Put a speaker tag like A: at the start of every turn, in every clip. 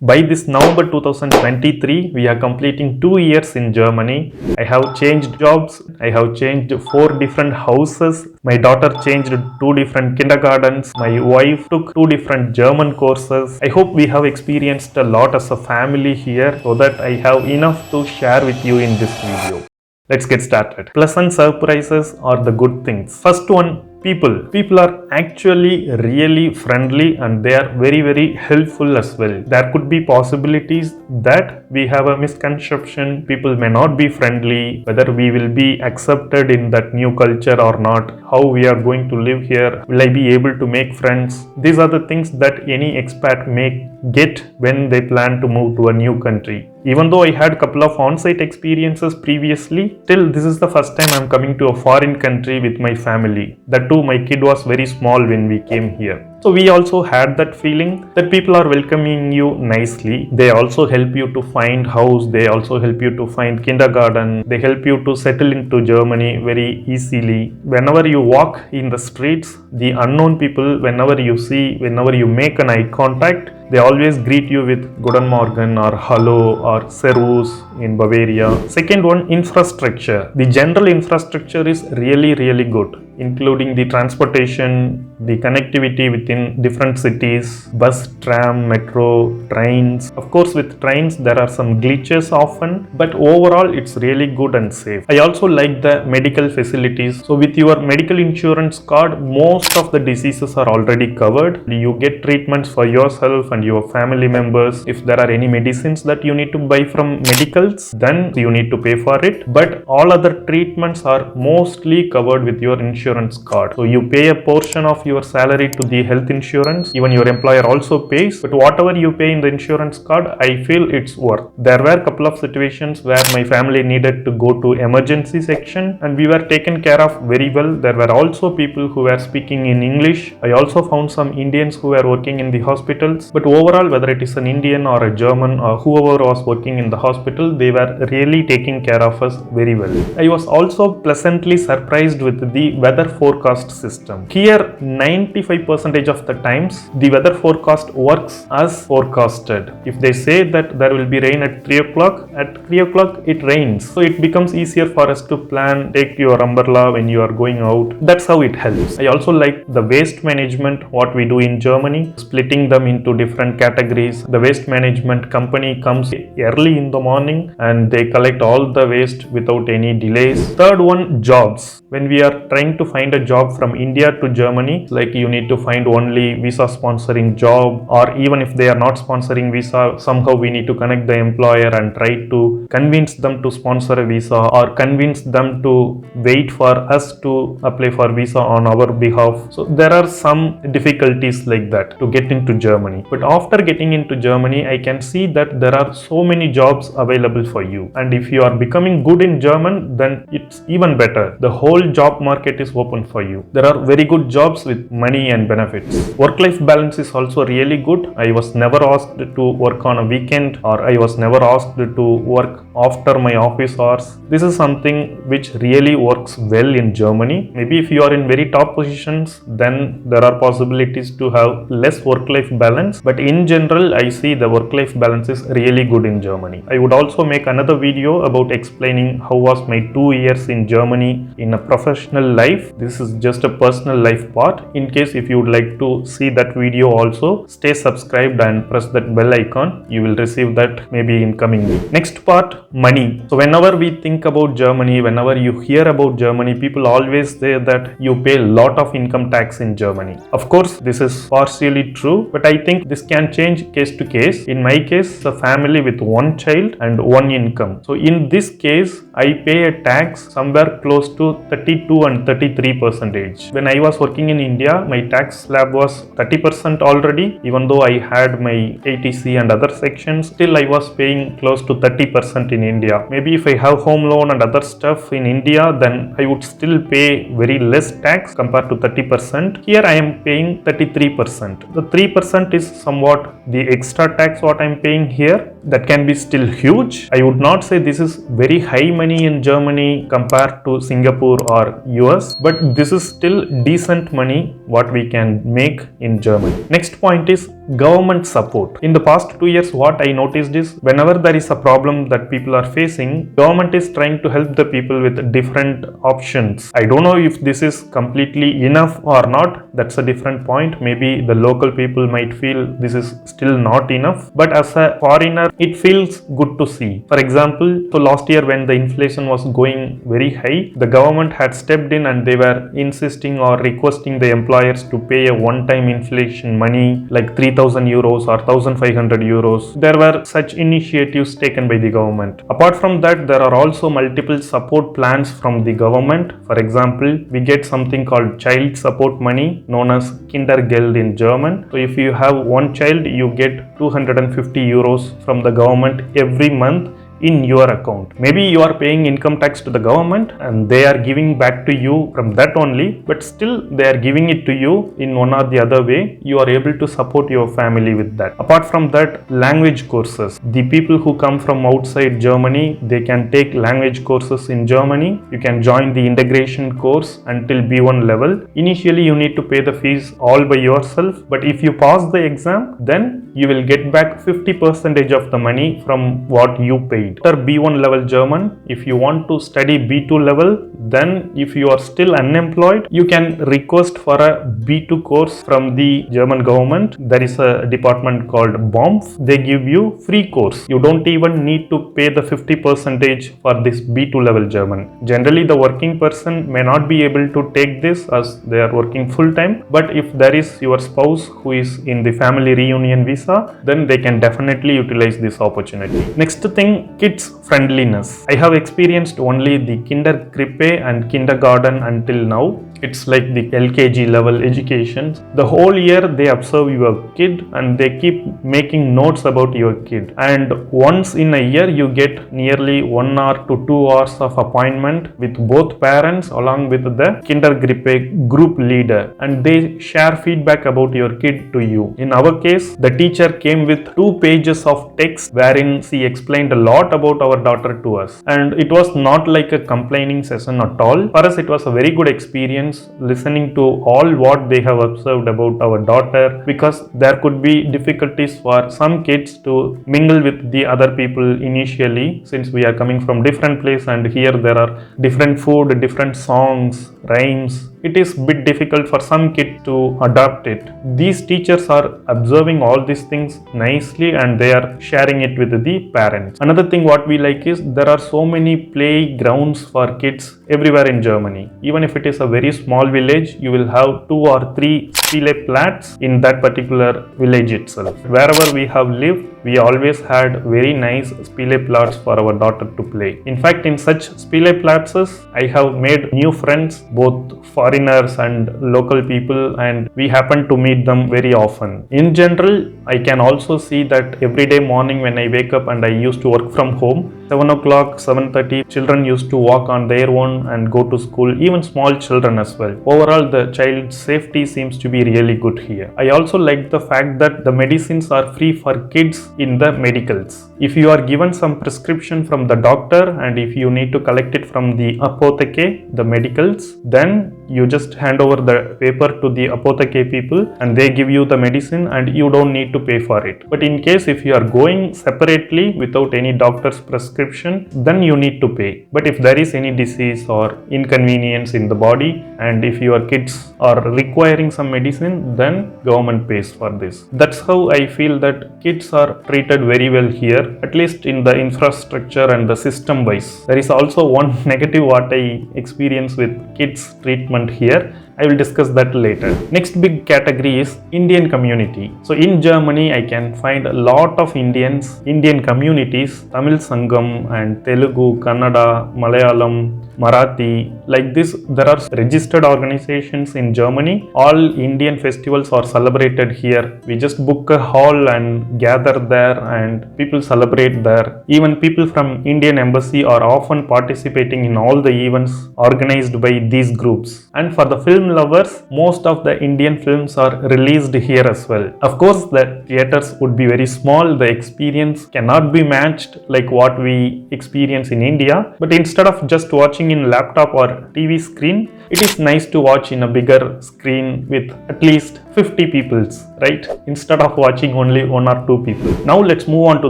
A: By this November 2023, we are completing 2 years in Germany. I have changed jobs. I have changed 4 different houses. My daughter changed 2 different kindergartens. My wife took 2 different German courses. I hope we have experienced a lot as a family here so that I have enough to share with you in this video. Let's get started. Pleasant surprises are the good things. First one, people are actually really friendly and they are very helpful as well. There could be possibilities that we have a misconception, people may not be friendly, whether we will be accepted in that new culture or not, how we are going to live here, will I be able to make friends. These are the things that any expat may get when they plan to move to a new country. Even though I had a couple of on-site experiences previously, still this is the first time I'm coming to a foreign country with my family. That too, my kid was very small when we came here. So we also had that feeling that people are welcoming you nicely. They also help you to find house. They also help you to find kindergarten. They help you to settle into Germany very easily. Whenever you walk in the streets, the unknown people, whenever you make an eye contact, they always greet you with Guten Morgen or Hello or Servus in Bavaria. Second one, infrastructure. The general infrastructure is really good, including the transportation, the connectivity within different cities, bus, tram, metro, trains. Of course, with trains, there are some glitches often, but overall, it's really good and safe. I also like the medical facilities. So with your medical insurance card, most of the diseases are already covered. You get treatments for yourself and your family members. If there are any medicines that you need to buy from medicals, then you need to pay for it. But all other treatments are mostly covered with your insurance card. So you pay a portion of your salary to the health insurance. Even your employer also pays. But whatever you pay in the insurance card, I feel it's worth. There were a couple of situations where my family needed to go to emergency section and we were taken care of very well. There were also people who were speaking in English. I also found some Indians who were working in the hospitals. But overall, whether it is an Indian or a German or whoever was working in the hospital, they were really taking care of us very well. I was also pleasantly surprised with the weather forecast system. Here, 95% of the times, the weather forecast works as forecasted. If they say that there will be rain at 3 o'clock, at 3 o'clock it rains. So it becomes easier for us to plan, take your umbrella when you are going out. That's how it helps. I also like the waste management, what we do in Germany, splitting them into different categories. The waste management company comes early in the morning and they collect all the waste without any delays. Third one, jobs. When we are trying to find a job from India to Germany, like you need to find only visa sponsoring job, or even if they are not sponsoring visa, somehow we need to connect the employer and try to convince them to sponsor a visa or convince them to wait for us to apply for visa on our behalf. So there are some difficulties like that to get into Germany. But after getting into Germany, I can see that there are so many jobs available for you. And if you are becoming good in German, then it's even better. The whole job market is open for you. There are very good jobs with money and benefits. Work-life balance is also really good. I was never asked to work on a weekend or I was never asked to work after my office hours. This is something which really works well in Germany. Maybe if you are in very top positions, then there are possibilities to have less work-life balance. But in general, I see the work-life balance is really good in Germany. I would also make another video about explaining how was my 2 years in Germany in a professional life. This is just a personal life part. In case if you would like to see that video also, stay subscribed and press that bell icon. You will receive that maybe in coming week. Next part, money. So whenever we think about Germany, whenever you hear about Germany, people always say that you pay a lot of income tax in Germany. Of course, this is partially true, but I think this can change case to case. In my case, a family with one child and one income. So in this case, I pay a tax somewhere close to 32 and 33%. When I was working in India, my tax slab was 30% already. Even though I had my ATC and other sections, still I was paying close to 30% in India. Maybe if I have home loan and other stuff in India, then I would still pay very less tax compared to 30%. Here I am paying 33%. The 3% is somewhat the extra tax what I am paying here. That can be still huge. I would not say this is very high money in Germany compared to Singapore or US, but this is still decent money what we can make in Germany. Next point is government support. In the past 2 years, what I noticed is whenever there is a problem that people are facing, government is trying to help the people with different options. I don't know if this is completely enough or not. That's a different point. Maybe the local people might feel this is still not enough. But as a foreigner, it feels good to see. For example, so last year when the inflation was going very high, the government had stepped in and they were insisting or requesting the employers to pay a one-time inflation money like 3,000 euros or 1,500 euros. There were such initiatives taken by the government. Apart from that, there are also multiple support plans from the government. For example, we get something called child support money known as Kindergeld in German. So if you have one child, you get 250 euros from the government every month in your account. Maybe you are paying income tax to the government and they are giving back to you from that only, but still they are giving it to you in one or the other way. You are able to support your family with that. Apart from that, language courses. The people who come from outside Germany, they can take language courses in Germany. You can join the integration course until B1 level. Initially, you need to pay the fees all by yourself, but if you pass the exam, then you will get back 50% of the money from what you paid. After B1 level German, if you want to study B2 level, then if you are still unemployed, you can request for a B2 course from the German government. There is a department called BOMF. They give you free course. You don't even need to pay the 50% for this B2 level German. Generally, the working person may not be able to take this as they are working full time. But if there is your spouse who is in the family reunion visa, then they can definitely utilize this opportunity. Next thing, kids friendliness. I have experienced only the Kinderkrippe and kindergarten until now. It's like the LKG level education. The whole year they observe your kid and they keep making notes about your kid. And once in a year you get nearly 1 hour to 2 hours of appointment with both parents along with the Kinderkrippe group leader. And they share feedback about your kid to you. In our case, the teacher came with 2 pages of text wherein she explained a lot about our daughter to us. And it was not like a complaining session at all. For us, it was a very good experience listening to all what they have observed about our daughter, because there could be difficulties for some kids to mingle with the other people initially, since we are coming from different place and here there are different food, different songs, rhymes. It is a bit difficult for some kids to adopt it. These teachers are observing all these things nicely and they are sharing it with the parents. Another thing what we like is there are so many playgrounds for kids everywhere in Germany. Even if it is a very small village, you will have 2 or 3 Spielplatz in that particular village itself. Wherever we have lived, we always had very nice Spielplatz for our daughter to play. In fact, in such Spielplatzes, I have made new friends, both foreigners and local people, and we happen to meet them very often. In general, I can also see that every day morning when I wake up and I used to work from home, 7 o'clock, 7:30, children used to walk on their own and go to school, even small children as well. Overall, the child safety seems to be really good here. I also like the fact that the medicines are free for kids in the medicals. If you are given some prescription from the doctor and if you need to collect it from the apotheke, the medicals, then you just hand over the paper to the apotheke people and they give you the medicine and you don't need to pay for it. But in case if you are going separately without any doctor's prescription, then you need to pay. But if there is any disease or inconvenience in the body and if your kids are requiring some medicine, then government pays for this. That's how I feel that kids are treated very well here, at least in the infrastructure and the system wise. There is also one negative what I experience with kids treatment here. I will discuss that later. Next big category is Indian community. So in Germany, I can find a lot of Indian communities, Tamil Sangam and Telugu, Kannada, Malayalam, Marathi. Like this, there are registered organizations in Germany. All Indian festivals are celebrated here. We just book a hall and gather there and people celebrate there. Even people from Indian embassy are often participating in all the events organized by these groups. And for the film lovers, most of the Indian films are released here as well. Of course, the theaters would be very small. The experience cannot be matched like what we experience in India. But instead of just watching watching in laptop or TV screen, it is nice to watch in a bigger screen with at least 50 peoples, right? Instead of watching only 1 or 2 people. Now let's move on to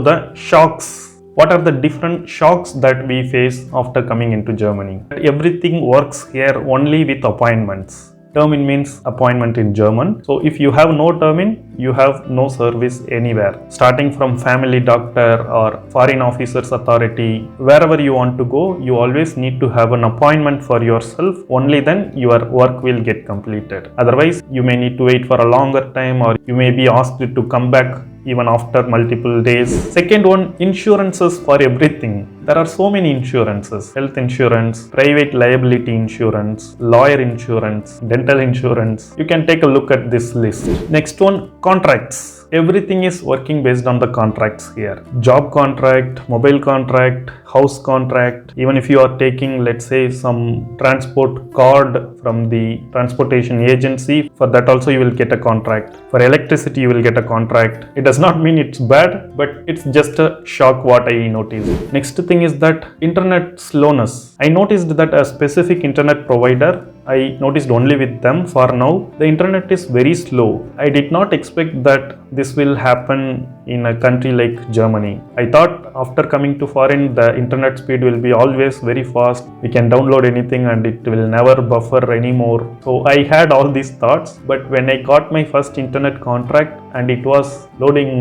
A: the shocks. What are the different shocks that we face after coming into Germany? Everything works here only with appointments. Termin means appointment in German. So if you have no termin, you have no service anywhere. Starting from family doctor or foreign officers authority, wherever you want to go, you always need to have an appointment for yourself. Only then your work will get completed. Otherwise, you may need to wait for a longer time, or you may be asked to come back even after multiple days. Second one, insurances for everything. There are so many insurances: health insurance, private liability insurance, lawyer insurance, dental insurance. You can take a look at this list. Next one, contracts. Everything is working based on the contracts here. Job contract, mobile contract, house contract. Even if you are taking, let's say, some transport card from the transportation agency, for that also you will get a contract. For electricity you will get a contract. It does not mean it's bad, but it's just a shock what I noticed. Next thing is that internet slowness. I noticed that a specific internet provider, I noticed only with them for now, the internet is very slow. I did not expect that this will happen in a country like Germany. I thought after coming to foreign, the internet speed will be always very fast. We can download anything and it will never buffer anymore. So I had all these thoughts, but when I got my first internet contract and it was loading,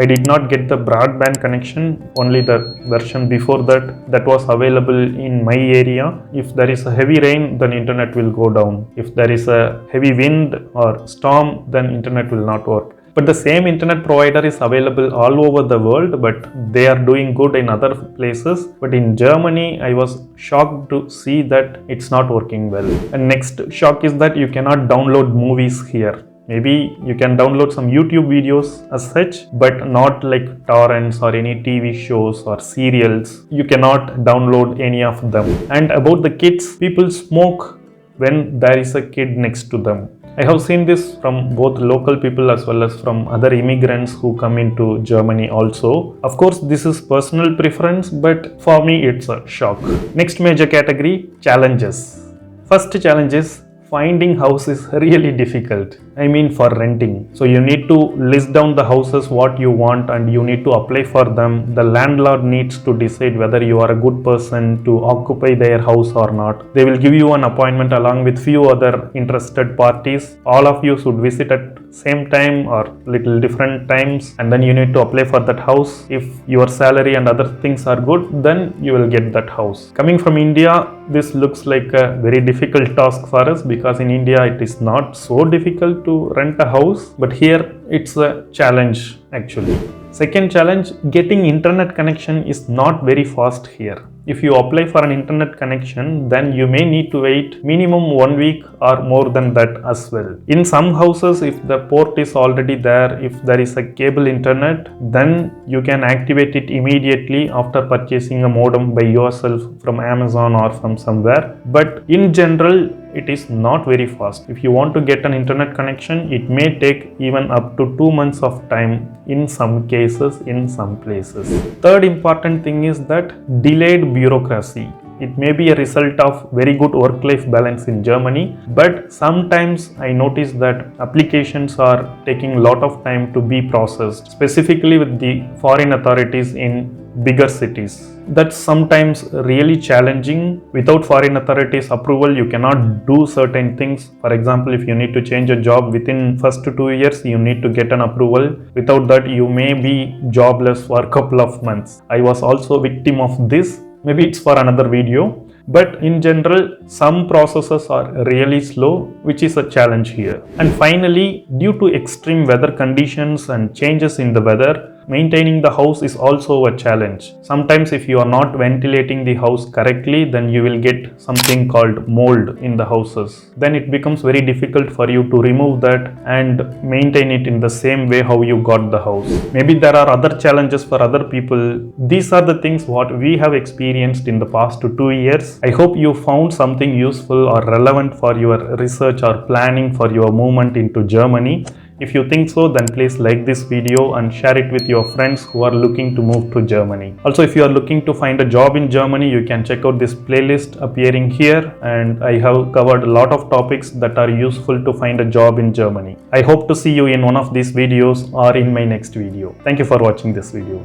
A: I did not get the broadband connection, only the version before that was available in my area. If there is a heavy rain, then internet will go down. If there is a heavy wind or storm, then internet will not work. But the same internet provider is available all over the world, but they are doing good in other places. But in Germany, I was shocked to see that it's not working well. And next shock is that you cannot download movies here. Maybe you can download some YouTube videos as such, but not like torrents or any TV shows or serials. You cannot download any of them. And about the kids, people smoke when there is a kid next to them. I have seen this from both local people as well as from other immigrants who come into Germany also. Of course, this is personal preference, but for me it's a shock. Next major category, challenges. First challenge is finding house is really difficult. I mean for renting. So you need to list down the houses what you want and you need to apply for them. The landlord needs to decide whether you are a good person to occupy their house or not. They will give you an appointment along with few other interested parties. All of you should visit at same time or little different times, and then you need to apply for that house. If your salary and other things are good, then you will get that house. Coming from India, this looks like a very difficult task for us, because in India it is not so difficult to rent a house, but here it's a challenge actually. Second challenge, getting internet connection is not very fast here. If you apply for an internet connection, then you may need to wait minimum 1 week or more than that as well. In some houses, if the port is already there, if there is a cable internet, then you can activate it immediately after purchasing a modem by yourself from Amazon or from somewhere. But in general, it is not very fast. If you want to get an internet connection, it may take even up to 2 months of time in some cases, in some places. Third important thing is that delayed bureaucracy. It may be a result of very good work-life balance in Germany, but sometimes I notice that applications are taking a lot of time to be processed, specifically with the foreign authorities in bigger cities. That's sometimes really challenging. Without foreign authorities approval, you cannot do certain things. For example, if you need to change a job within first 2 years, you need to get an approval. Without that, you may be jobless for a couple of months. I was also a victim of this. Maybe it's for another video. But in general, some processes are really slow, which is a challenge here. And finally, due to extreme weather conditions and changes in the weather, maintaining the house is also a challenge. Sometimes if you are not ventilating the house correctly, then you will get something called mold in the houses. Then it becomes very difficult for you to remove that and maintain it in the same way how you got the house. Maybe there are other challenges for other people. These are the things what we have experienced in the past 2 years. I hope you found something useful or relevant for your research or planning for your movement into Germany. If you think so, then please like this video and share it with your friends who are looking to move to Germany. Also, if you are looking to find a job in Germany, you can check out this playlist appearing here, and I have covered a lot of topics that are useful to find a job in Germany. I hope to see you in one of these videos or in my next video. Thank you for watching this video.